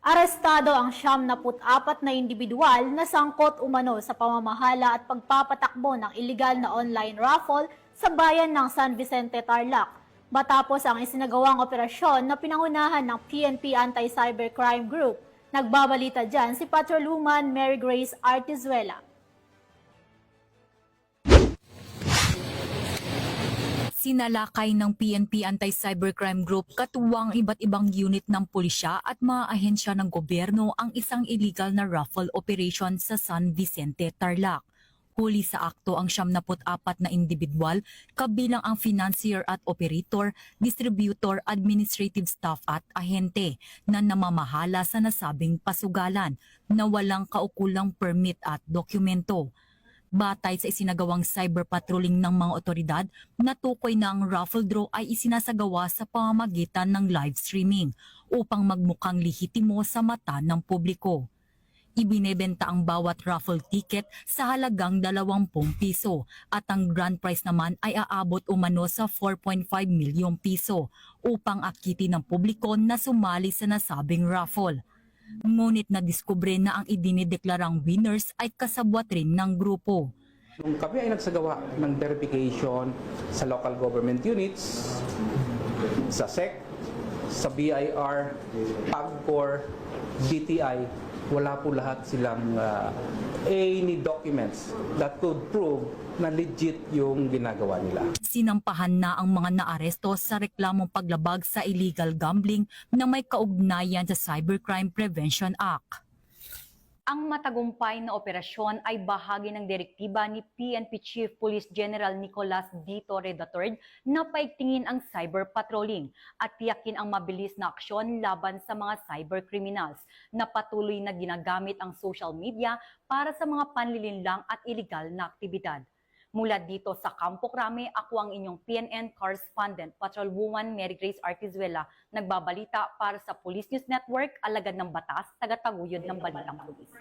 Arestado ang 74 na individual na sangkot umano sa pamamahala at pagpapatakbo ng iligal na online raffle sa bayan ng San Vicente, Tarlac. Matapos ang isinagawang operasyon na pinangunahan ng PNP Anti-Cybercrime Group. Nagbabalita dyan si Patrolwoman Mary Grace Artizuela. Sinalakay ng PNP Anti-Cybercrime Group katuwang iba't ibang unit ng pulisya at mga ahensya ng gobyerno ang isang illegal na raffle operation sa San Vicente, Tarlac. Huli sa akto ang 74 na individual, kabilang ang financier at operator, distributor, administrative staff at ahente na namamahala sa nasabing pasugalan na walang kaukulang permit at dokumento. Batay sa isinagawang cyber patrolling ng mga otoridad, natukoy na ang raffle draw ay isinasagawa sa pamamagitan ng live streaming upang magmukhang lehitimo sa mata ng publiko. Ibinebenta ang bawat raffle ticket sa halagang 20 piso at ang grand prize naman ay aabot umano sa 4.5 milyong piso upang akitin ng publiko na sumali sa nasabing raffle. Ngunit nadiskubre na ang idinideklarang winners ay kasabwat rin ng grupo. Nung kami ay nagsagawa ng verification sa local government units, sa SEC, sa BIR, PAGCOR, DTI, wala po lahat silang any documents that could prove na legit yung ginagawa nila. Sinampahan na ang mga naaresto sa reklamong paglabag sa illegal gambling na may kaugnayan sa Cybercrime Prevention Act. Ang matagumpay na operasyon ay bahagi ng direktiba ni PNP Chief Police General Nicolas D. Torre III na paigtingin ang cyber patrolling at tiyakin ang mabilis na aksyon laban sa mga cyber criminals na patuloy na ginagamit ang social media para sa mga panlilinlang at iligal na aktibidad. Mula dito sa Campo Crame, ako ang inyong PNN correspondent, Patrolwoman Mary Grace Artizuela, nagbabalita para sa Police News Network, alagad ng batas, tagataguyod ng balitang pulis.